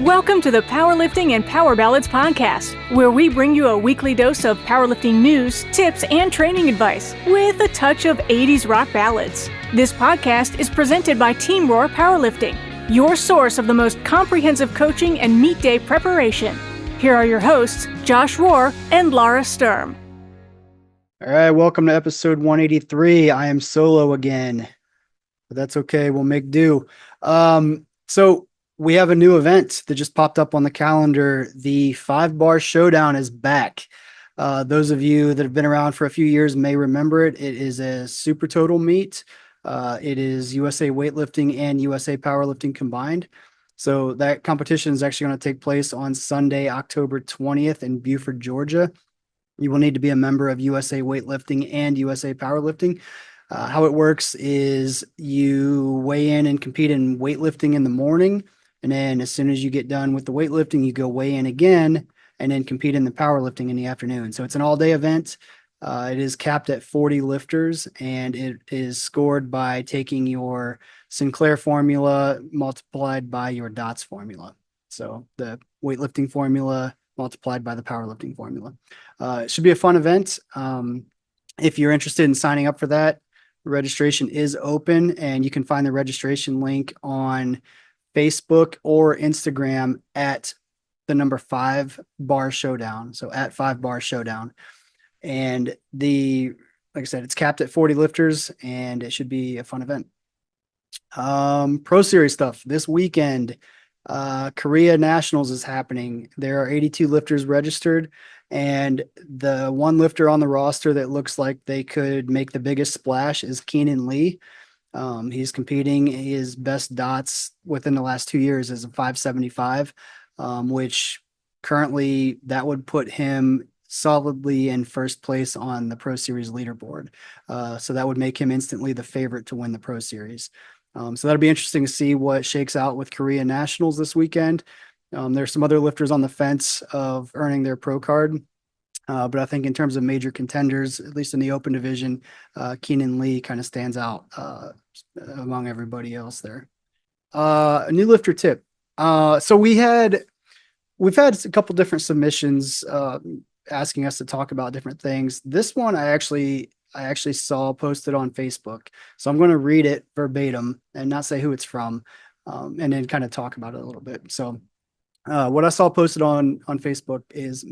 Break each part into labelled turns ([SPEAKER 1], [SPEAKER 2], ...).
[SPEAKER 1] Welcome to the Powerlifting and Power Ballads podcast, where we bring you a weekly dose of powerlifting news, tips, and training advice with a touch of 80s rock ballads. This podcast is presented by Team Roar Powerlifting, your source of the most comprehensive coaching and meet day preparation. Here are your hosts, Josh Rohr and Laura Sturm.
[SPEAKER 2] All right, welcome to episode 183. I am solo again, but that's okay. We'll make do. So we have a new event that just popped up on the calendar. The 5-bar Showdown is back. Those of you that have been around for a few years may remember it. It is a super total meet. It is USA Weightlifting and USA Powerlifting combined. So that competition is actually going to take place on Sunday, October 20th in Beauford, Georgia. You will need to be a member of USA Weightlifting and USA Powerlifting. How it works is you weigh in and compete in weightlifting in the morning. And then as soon as you get done with the weightlifting, you go weigh in again and then compete in the powerlifting in the afternoon. So it's an all-day event. It is capped at 40 lifters, and it is scored by taking your Sinclair formula multiplied by your DOTS formula. So the weightlifting formula multiplied by the powerlifting formula. It should be a fun event. If you're interested in signing up for that, registration is open, and you can find the registration link on Facebook or Instagram at the number 5-bar Showdown. So at 5-bar Showdown. And like I said, it's capped at 40 lifters, and it should be a fun event. Pro Series stuff this weekend. Korea Nationals is happening. There are 82 lifters registered, and the one lifter on the roster that looks like they could make the biggest splash is Keenan Lee. He's competing. His best DOTS within the last 2 years is a 575, which currently that would put him solidly in first place on the Pro Series Leaderboard. So that would make him instantly the favorite to win the Pro Series. So that'll be interesting to see what shakes out with Korea Nationals this weekend. There's some other lifters on the fence of earning their pro card. But I think in terms of major contenders, at least in the open division, Keenan Lee kind of stands out among everybody else there. A new lifter tip. So we've had a couple different submissions asking us to talk about different things. This one I actually saw posted on Facebook. So I'm going to read it verbatim and not say who it's from, and then kind of talk about it a little bit. So what I saw posted on Facebook is,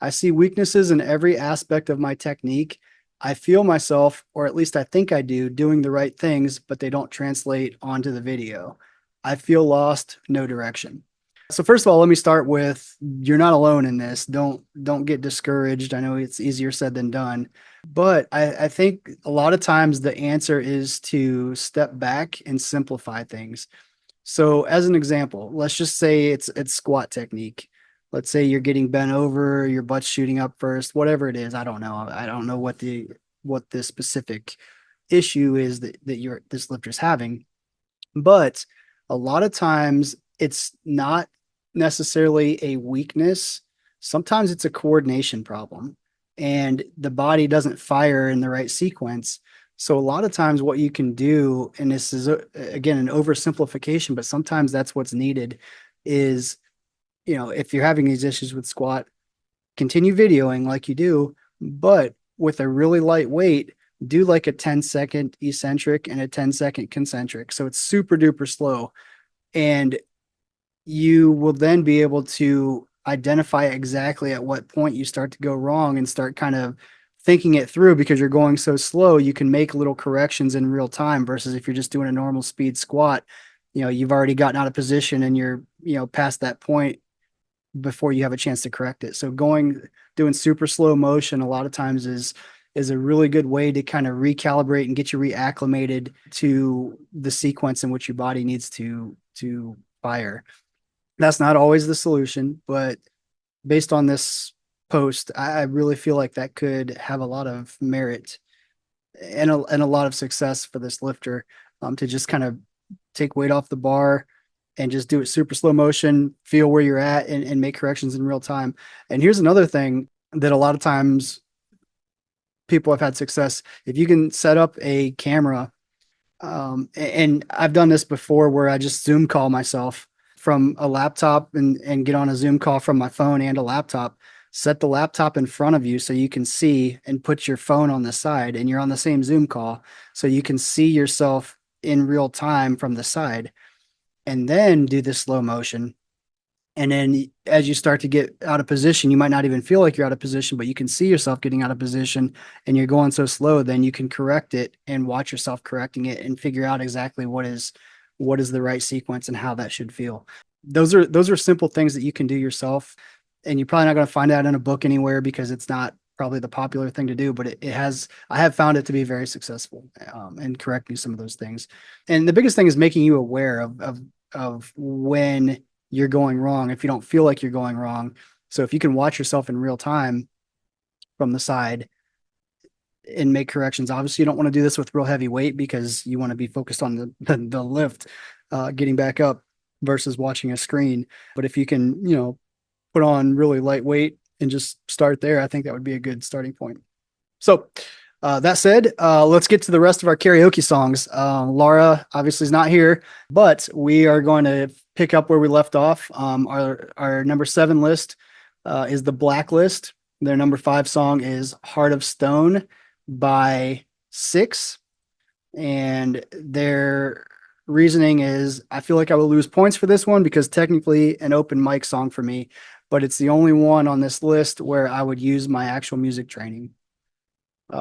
[SPEAKER 2] I see weaknesses in every aspect of my technique. I feel myself, or at least I think I do, doing the right things, but they don't translate onto the video. I feel lost, no direction. So first of all, let me start with, you're not alone in this. Don't get discouraged. I know it's easier said than done, but I think a lot of times the answer is to step back and simplify things. So as an example, let's just say it's squat technique. Let's say you're getting bent over, your butt's shooting up first, whatever it is. I don't know. I don't know what the specific issue is that this lifter's having, but a lot of times it's not necessarily a weakness. Sometimes it's a coordination problem, and the body doesn't fire in the right sequence. So a lot of times what you can do, and this is again an oversimplification, but sometimes that's what's needed, is, if you're having these issues with squat, continue videoing like you do, but with a really light weight, do like a 10-second eccentric and a 10-second concentric. So it's super duper slow. And you will then be able to identify exactly at what point you start to go wrong and start kind of thinking it through, because you're going so slow. You can make little corrections in real time versus if you're just doing a normal speed squat, you've already gotten out of position and you're, past that point before you have a chance to correct it. So doing super slow motion a lot of times is a really good way to kind of recalibrate and get you reacclimated to the sequence in which your body needs to fire. That's not always the solution, but based on this post, I really feel like that could have a lot of merit and a lot of success for this lifter, to just kind of take weight off the bar and just do it super slow motion, feel where you're at, and make corrections in real time. And here's another thing that a lot of times people have had success. If you can set up a camera, and I've done this before where I just Zoom call myself from a laptop and get on a Zoom call from my phone and a laptop. Set the laptop in front of you so you can see, and put your phone on the side, and you're on the same Zoom call so you can see yourself in real time from the side, and then do the slow motion. And then as you start to get out of position, you might not even feel like you're out of position, but you can see yourself getting out of position and you're going so slow, then you can correct it and watch yourself correcting it and figure out exactly what is the right sequence and how that should feel. Those are simple things that you can do yourself, and you're probably not going to find out in a book anywhere because it's not probably the popular thing to do, but I have found it to be very successful, in correcting some of those things. And the biggest thing is making you aware of when you're going wrong if you don't feel like you're going wrong. So if you can watch yourself in real time from the side and make corrections, obviously you don't want to do this with real heavy weight because you want to be focused on the lift, getting back up versus watching a screen. But if you can, put on really lightweight and just start there, I think that would be a good starting point. So that said, let's get to the rest of our karaoke songs. Laura obviously is not here, but we are going to pick up where we left off. Our number 7 list is the Blacklist. Their number 5 song is Heart of Stone by Six. And their reasoning is, I feel like I will lose points for this one because technically an open mic song for me, but it's the only one on this list where I would use my actual music training.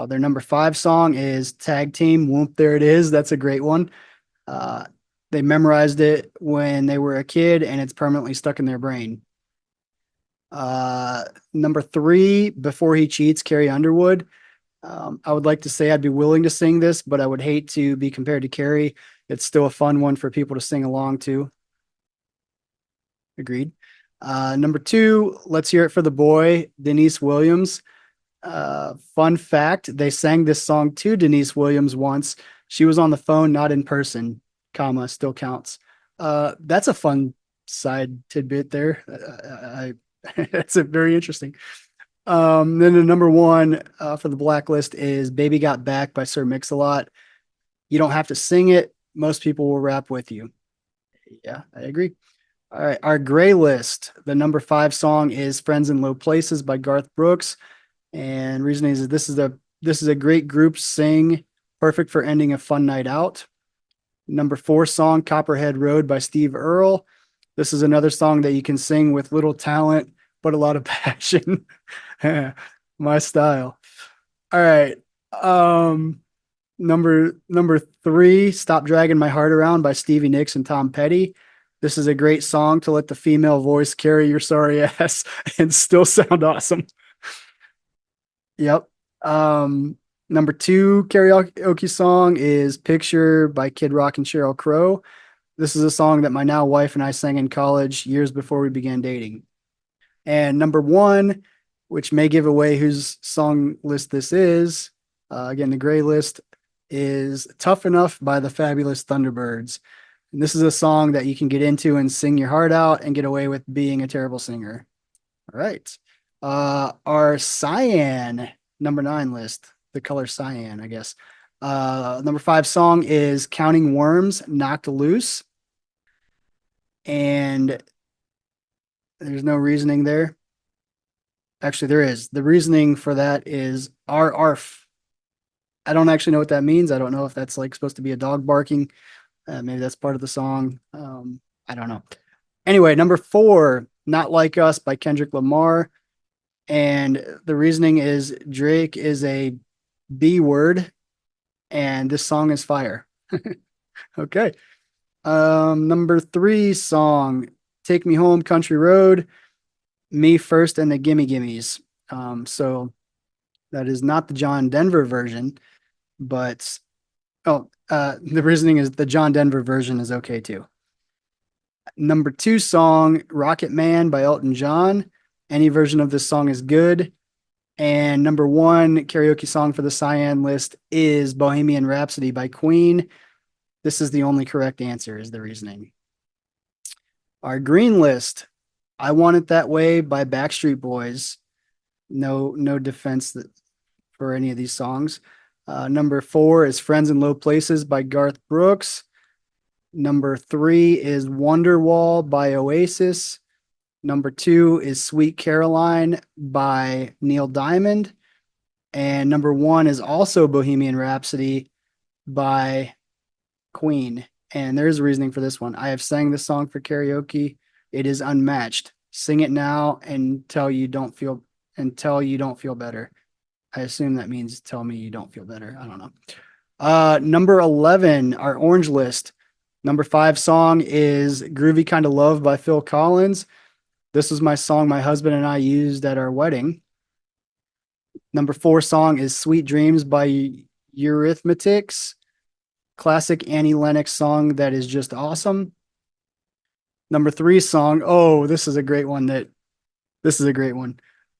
[SPEAKER 2] Their number 5 song is Tag Team. Whoop, there it is. That's a great one. They memorized it when they were a kid and it's permanently stuck in their brain. Number 3, Before He Cheats, Carrie Underwood. I would like to say I'd be willing to sing this, but I would hate to be compared to Carrie. It's still a fun one for people to sing along to. Agreed. Number 2, Let's Hear It for the Boy, Denise Williams. Fun fact, they sang this song to Denise Williams once. She was on the phone, not in person, still counts. That's a fun side tidbit there. That's a very interesting. Then the number 1 for the Blacklist is Baby Got Back by Sir Mix-a-Lot. You don't have to sing it. Most people will rap with you. Yeah, I agree. All right, our gray list. The number 5 song is Friends in Low Places by Garth Brooks. And reasoning is this is a great group sing, perfect for ending a fun night out. Number 4 song, Copperhead Road by Steve Earle. This is another song that you can sing with little talent, but a lot of passion. My style. All right. Number 3, Stop Dragging My Heart Around by Stevie Nicks and Tom Petty. This is a great song to let the female voice carry your sorry ass and still sound awesome. Yep. Number 2 karaoke song is Picture by Kid Rock and Sheryl Crow. This is a song that my now wife and I sang in college years before we began dating. And number 1, which may give away whose song list this is, again, the gray list, is Tough Enough by the Fabulous Thunderbirds. And this is a song that you can get into and sing your heart out and get away with being a terrible singer. All right. Our cyan number 9 list, the color cyan, I guess. Number 5 song is Counting Worms, Knocked Loose. And there's no reasoning there. Actually, there is. The reasoning for that is arf. I don't actually know what that means. I don't know if that's like supposed to be a dog barking. Maybe that's part of the song. I don't know. Anyway, number 4, Not Like Us by Kendrick Lamar. And the reasoning is Drake is a B word and this song is fire. Okay. Number 3 song, Take Me Home, Country Road, Me First and the Gimme Gimmes. So that is not the John Denver version, but the reasoning is the John Denver version is okay too. Number 2 song, Rocket Man by Elton John. Any version of this song is good. And number 1 karaoke song for the cyan list is Bohemian Rhapsody by Queen. This is the only correct answer, is the reasoning. Our green list, I Want It That Way by Backstreet Boys. No defense for any of these songs. Number 4 is Friends in Low Places by Garth Brooks. Number 3 is Wonderwall by Oasis. Number 2 is Sweet Caroline by Neil Diamond. And number 1 is also Bohemian Rhapsody by Queen. And there's a reasoning for this one. I have sang this song for karaoke. It is unmatched. Sing it now until you don't feel better. I assume that means tell me you don't feel better. I don't know. Number 11, our orange list. Number 5 song is Groovy Kind of Love by Phil Collins. This was my song my husband and I used at our wedding. Number 4 song is Sweet Dreams by Eurythmics. Classic Annie Lennox song that is just awesome. Number 3 song. Oh, this is a great one.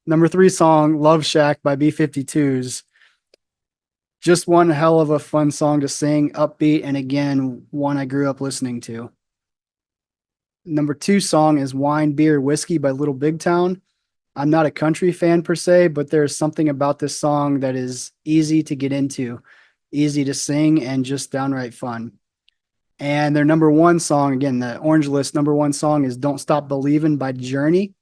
[SPEAKER 2] Number 3 song, Love Shack by B-52s. Just one hell of a fun song to sing, upbeat, and again, one I grew up listening to. Number 2 song is Wine, Beer, Whiskey by Little Big Town. I'm not a country fan per se, but there's something about this song that is easy to get into, easy to sing, and just downright fun. And their number 1 song, again, the orange list number 1 song is Don't Stop Believin' by Journey.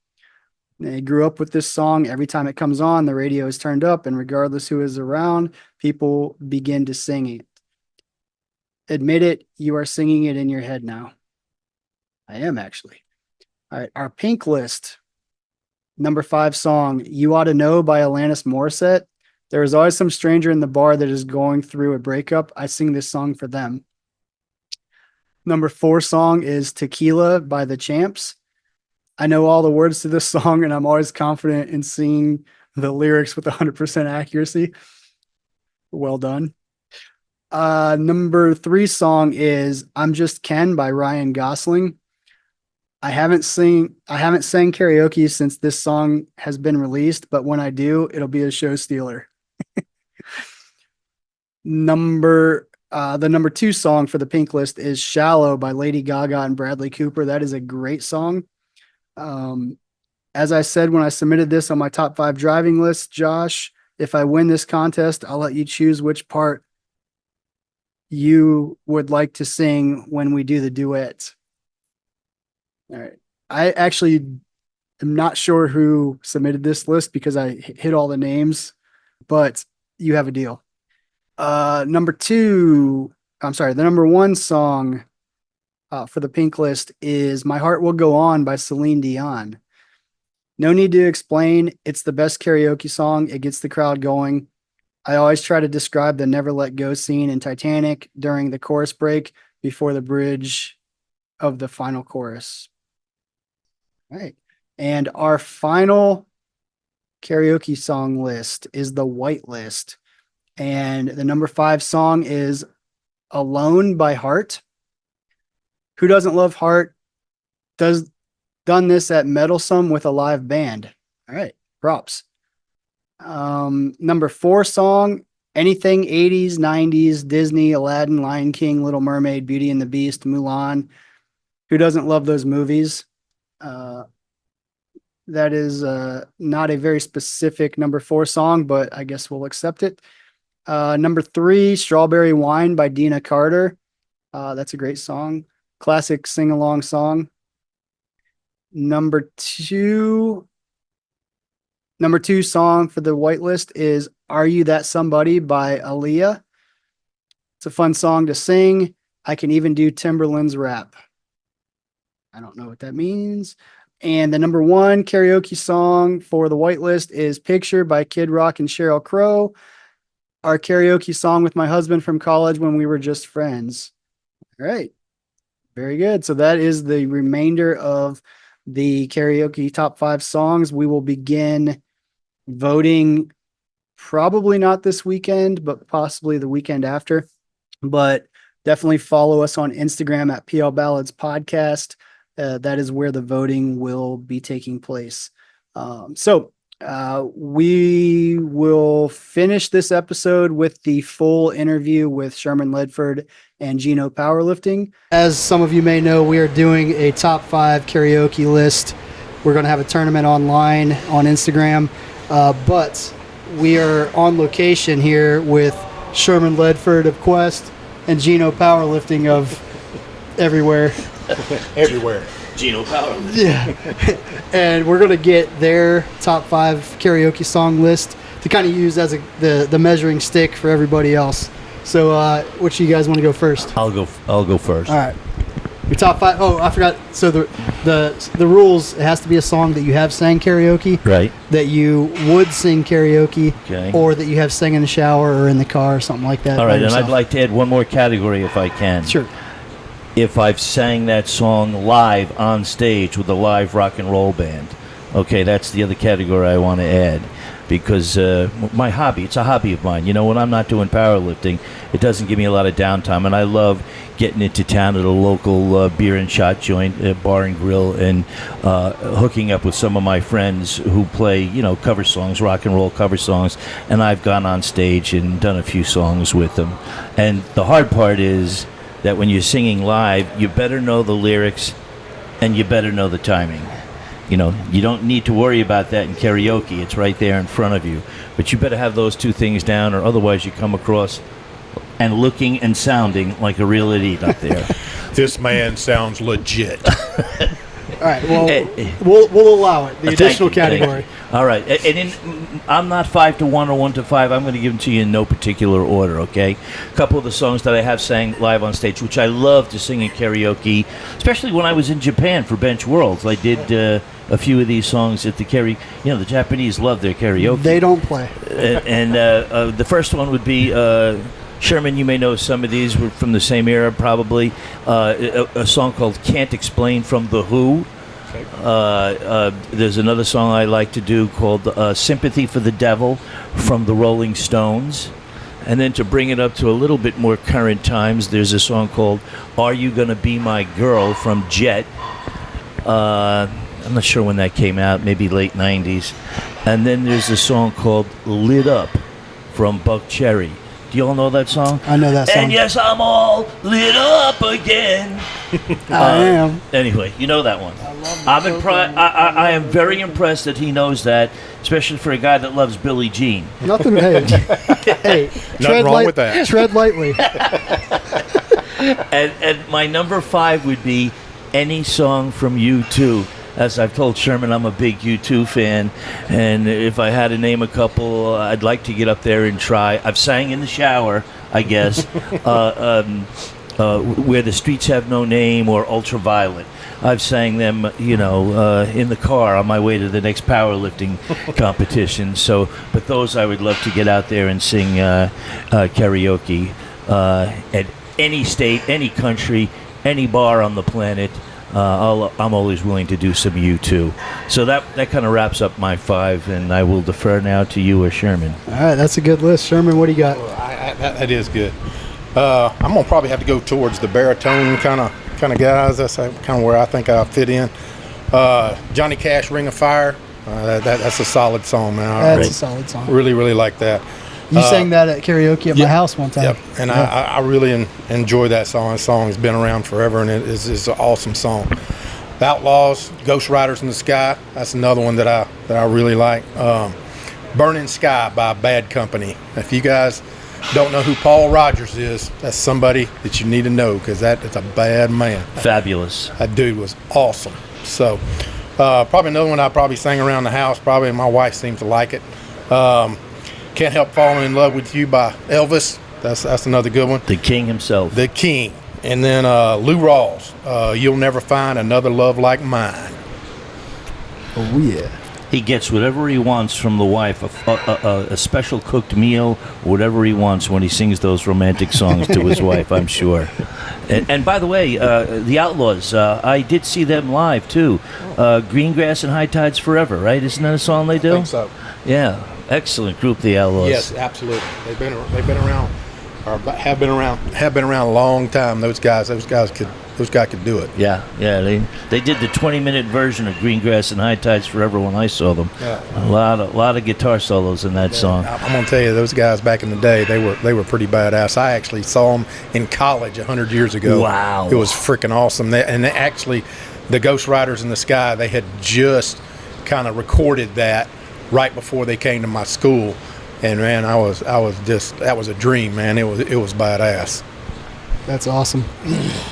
[SPEAKER 2] They grew up with this song. Every time it comes on, the radio is turned up, and regardless who is around, people begin to sing it. Admit it, you are singing it in your head now. I am actually. All right, our pink list. Number 5 song, You Ought to Know by Alanis Morissette. There is always some stranger in the bar that is going through a breakup. I sing this song for them. Number 4 song is Tequila by The Champs. I know all the words to this song, and I'm always confident in singing the lyrics with 100% accuracy. Well done. Number 3 song is I'm Just Ken by Ryan Gosling. I haven't sang karaoke since this song has been released, but when I do, it'll be a show stealer. The number 2 song for the pink list is Shallow by Lady Gaga and Bradley Cooper. That is a great song. As I said when I submitted this on my top 5 driving list, Josh, if I win this contest, I'll let you choose which part you would like to sing when we do the duet. All right. I actually am not sure who submitted this list because I hit all the names, but you have a deal. The number 1 song for the pink list is My Heart Will Go On by Celine Dion. No need to explain. It's the best karaoke song. It gets the crowd going. I always try to describe the Never Let Go scene in Titanic during the chorus break before the bridge of the final chorus. All right. And our final karaoke song list is the white list. And the number 5 song is Alone by Heart. Who doesn't love Heart? Done this at Meddlesome with a live band. All right, props. Number 4 song, anything 80s, 90s, Disney, Aladdin, Lion King, Little Mermaid, Beauty and the Beast, Mulan. Who doesn't love those movies? That is not a very specific number 4 song, but I guess we'll accept it. Number 3, Strawberry Wine by Dina Carter. That's a great song. Classic sing-along song. Number 2 song for the whitelist is Are You That Somebody by Aaliyah. It's a fun song to sing. I can even do Timberland's rap. I don't know what that means. And the number 1 karaoke song for the whitelist is Picture by Kid Rock and Sheryl Crow. Our karaoke song with my husband from college when we were just friends. All right. Very good. So that is the remainder of the karaoke top 5 songs. We will begin voting probably not this weekend, but possibly the weekend after. But definitely follow us on Instagram at PL Ballads Podcast. That is where the voting will be taking place. We will finish this episode with the full interview with Sherman Ledford and Gino Powerlifting. As some of you may know, we are doing a top 5 karaoke list. We're going to have a tournament online on Instagram, but we are on location here with Sherman Ledford of Quest and Gino Powerlifting of everywhere.
[SPEAKER 3] Everywhere.
[SPEAKER 4] Gino Powerlifting.
[SPEAKER 2] Yeah. And we're going to get their top 5 karaoke song list to kind of use as the measuring stick for everybody else. So which of you guys want to go first?
[SPEAKER 4] I'll go first.
[SPEAKER 2] All right. Your top 5. Oh, I forgot. So the rules, it has to be a song that you have sang karaoke.
[SPEAKER 4] Right.
[SPEAKER 2] That you would sing karaoke.
[SPEAKER 4] Okay.
[SPEAKER 2] Or that you have sang in the shower or in the car or something like that.
[SPEAKER 4] All right, and I'd like to add one more category if I can.
[SPEAKER 2] Sure.
[SPEAKER 4] If I've sang that song live on stage with a live rock and roll band. Okay, that's the other category I want to add. Because my hobby, it's a hobby of mine. You know, when I'm not doing powerlifting, it doesn't give me a lot of downtime. And I love getting into town at a local beer and shot joint, bar and grill, and hooking up with some of my friends who play, you know, cover songs, rock and roll cover songs. And I've gone on stage and done a few songs with them. And the hard part is that when you're singing live, you better know the lyrics and you better know the timing. You know, you don't need to worry about that in karaoke. It's right there in front of you. But you better have those two things down, or otherwise you come across and looking and sounding like a real idiot up there.
[SPEAKER 3] This man sounds legit.
[SPEAKER 2] All right. Well, we'll allow it. The additional category.
[SPEAKER 4] All right. And I'm not 5 to 1 or 1 to 5. I'm going to give them to you in no particular order, okay? A couple of the songs that I have sang live on stage, which I love to sing in karaoke, especially when I was in Japan for Bench Worlds. I did a few of these songs at the You know, the Japanese love their karaoke.
[SPEAKER 2] They don't play.
[SPEAKER 4] And the first one would be... Sherman, you may know some of these were from the same era, probably. A song called "Can't Explain" from The Who. There's another song I like to do called "Sympathy for the Devil" from the Rolling Stones. And then to bring it up to a little bit more current times, there's a song called "Are You Gonna Be My Girl" from Jet. I'm not sure when that came out, maybe late 90s. And then there's a song called "Lit Up" from Buck Cherry. Do you all know that song?
[SPEAKER 2] I know that song.
[SPEAKER 4] And yes, I'm all lit up again.
[SPEAKER 2] I am.
[SPEAKER 4] Anyway, you know that one. I am very impressed that he knows that, especially for a guy that loves Billie Jean.
[SPEAKER 2] Nothing. Hey,
[SPEAKER 3] nothing wrong with that.
[SPEAKER 2] Tread lightly.
[SPEAKER 4] And my number 5 would be any song from U2. As I've told Sherman, I'm a big U2 fan, and if I had to name a couple, I'd like to get up there and try. I've sang in the shower, I guess, Where the Streets Have No Name or Ultraviolet. I've sang them, you know, in the car on my way to the next powerlifting competition. So, but those I would love to get out there and sing karaoke at any state, any country, any bar on the planet. I'm always willing to do some U2. So that kind of wraps up my 5, and I will defer now to you or Sherman.
[SPEAKER 2] All right, that's a good list. Sherman, what do you got?
[SPEAKER 3] That is good. I'm gonna probably have to go towards the baritone kind of guys. That's kind of where I think I fit in. Johnny Cash, "Ring of Fire." That's a solid song, man.
[SPEAKER 2] That's a solid song.
[SPEAKER 3] Really, really like that.
[SPEAKER 2] You sang that at karaoke at my house one time.
[SPEAKER 3] Yep, and I really enjoy that song. That song has been around forever, and it's an awesome song. Outlaws, Ghost Riders in the Sky. That's another one that I really like. Burning Sky by Bad Company. If you guys don't know who Paul Rogers is, that's somebody that you need to know, because that's a bad man.
[SPEAKER 4] Fabulous.
[SPEAKER 3] That dude was awesome. So probably another one I probably sang around the house. Probably my wife seems to like it. Can't Help Falling in Love with You by Elvis. That's another good one.
[SPEAKER 4] The King himself.
[SPEAKER 3] The King. And then Lou Rawls, You'll Never Find Another Love Like Mine.
[SPEAKER 2] Oh, yeah.
[SPEAKER 4] He gets whatever he wants from the wife, a special cooked meal, whatever he wants when he sings those romantic songs to his wife, I'm sure. And by the way, the Outlaws, I did see them live, too. Greengrass and High Tides Forever, right? Isn't that a song they do?
[SPEAKER 3] I think so.
[SPEAKER 4] Yeah. Excellent group, the Outlaws.
[SPEAKER 3] Yes, absolutely. They've been around, or have been around a long time. Those guys could do it.
[SPEAKER 4] Yeah. They did the 20-minute version of Greengrass and High Tides Forever when I saw them.
[SPEAKER 3] Yeah.
[SPEAKER 4] A lot of guitar solos in that song.
[SPEAKER 3] I'm gonna tell you, those guys back in the day, they were pretty badass. I actually saw them in college 100 years ago.
[SPEAKER 4] Wow.
[SPEAKER 3] It was freaking awesome. Actually, the Ghost Riders in the Sky, they had just kind of recorded that right before they came to my school, and man, I was just, that was a dream, man. It was badass.
[SPEAKER 2] That's awesome.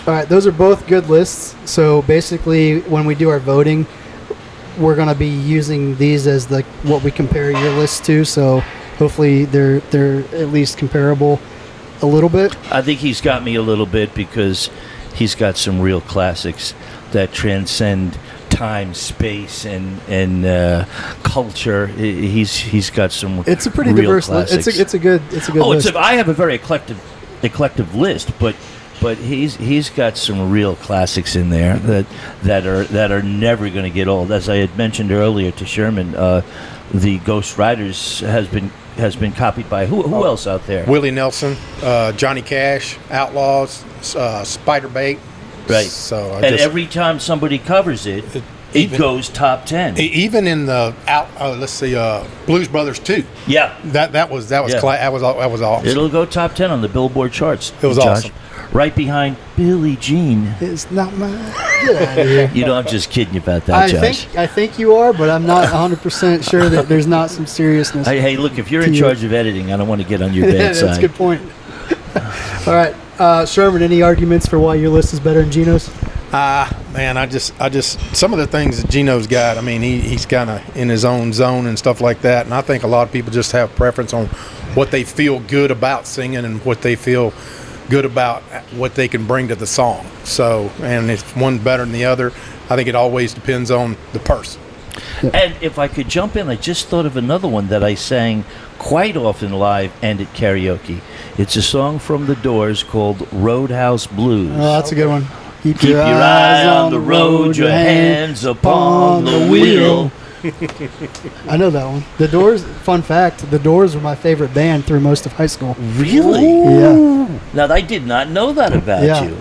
[SPEAKER 2] All right, those are both good lists. So basically, when we do our voting, we're going to be using these as what we compare your list to. So hopefully they're at least comparable a little bit.
[SPEAKER 4] I think he's got me a little bit because he's got some real classics that transcend time, space, and culture. He's got some.
[SPEAKER 2] It's a pretty
[SPEAKER 4] real
[SPEAKER 2] diverse
[SPEAKER 4] classics.
[SPEAKER 2] list. It's a good list.
[SPEAKER 4] I have a very eclectic list, but he's got some real classics in there that are never going to get old. As I had mentioned earlier to Sherman, the Ghost Riders has been copied by who else out there?
[SPEAKER 3] Willie Nelson, Johnny Cash, Outlaws, Spiderbait.
[SPEAKER 4] Right.
[SPEAKER 3] So
[SPEAKER 4] every time somebody covers it goes top 10.
[SPEAKER 3] Even in the Blues Brothers 2.
[SPEAKER 4] Yeah.
[SPEAKER 3] That was awesome.
[SPEAKER 4] It'll go top 10 on the Billboard charts.
[SPEAKER 3] It was
[SPEAKER 4] Josh.
[SPEAKER 3] awesome.
[SPEAKER 4] Right behind Billie Jean.
[SPEAKER 2] It's not mine. Get out of here.
[SPEAKER 4] You know, I'm just kidding you about that, Josh.
[SPEAKER 2] I think you are, but I'm not 100% sure that there's not some seriousness.
[SPEAKER 4] Hey, look, if you're in charge of editing, I don't want to get on your bad
[SPEAKER 2] That's
[SPEAKER 4] side.
[SPEAKER 2] a good point. All right. Sherman, any arguments for why your list is better than Gino's?
[SPEAKER 3] Man, I just some of the things that Gino's got, I mean, he's kind of in his own zone and stuff like that. And I think a lot of people just have preference on what they feel good about singing and what they feel good about what they can bring to the song. So, and if one's better than the other, I think it always depends on the person.
[SPEAKER 4] And if I could jump in, I just thought of another one that I sang quite often live and at karaoke. It's a song from The Doors called Roadhouse Blues.
[SPEAKER 2] Oh, that's a good one.
[SPEAKER 4] Keep your eye on the road, your hands upon the wheel.
[SPEAKER 2] I know that one. The Doors, fun fact, The Doors were my favorite band through most of high school.
[SPEAKER 4] Really?
[SPEAKER 2] Yeah.
[SPEAKER 4] Now, I did not know that about you.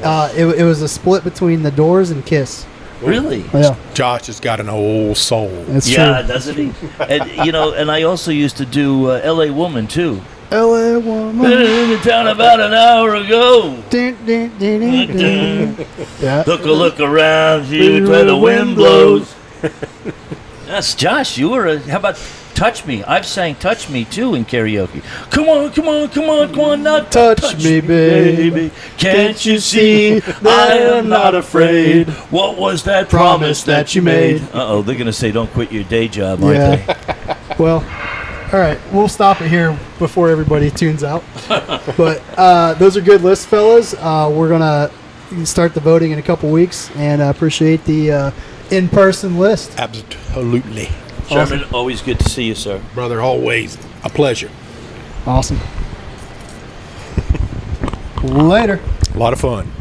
[SPEAKER 2] It was a split between The Doors and Kiss.
[SPEAKER 4] Really?
[SPEAKER 2] Yeah.
[SPEAKER 3] Josh has got an old soul.
[SPEAKER 2] That's true.
[SPEAKER 4] Doesn't he? And, and I also used to do L.A. Woman, too.
[SPEAKER 2] L.A. Woman.
[SPEAKER 4] Been in the town about an hour ago.
[SPEAKER 2] Yeah.
[SPEAKER 4] Took a look around, see where the wind blows. That's Josh. How about Touch Me? I've sang Touch Me too in karaoke. Come on, now
[SPEAKER 2] Touch me, baby.
[SPEAKER 4] Can't you see I am not afraid? What was that promise that you made? Uh-oh, they're going to say don't quit your day job, aren't they?
[SPEAKER 2] Well, all right, we'll stop it here before everybody tunes out. But those are good lists, fellas. We're going to start the voting in a couple weeks, and I appreciate the in-person list.
[SPEAKER 3] Absolutely.
[SPEAKER 4] Sherman, always good to see you, sir.
[SPEAKER 3] Brother, always a pleasure.
[SPEAKER 2] Awesome. Later.
[SPEAKER 3] A lot of fun.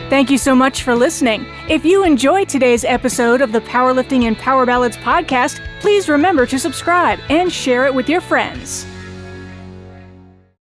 [SPEAKER 1] Thank you so much for listening. If you enjoyed today's episode of the Powerlifting and Power Ballads podcast, please remember to subscribe and share it with your friends.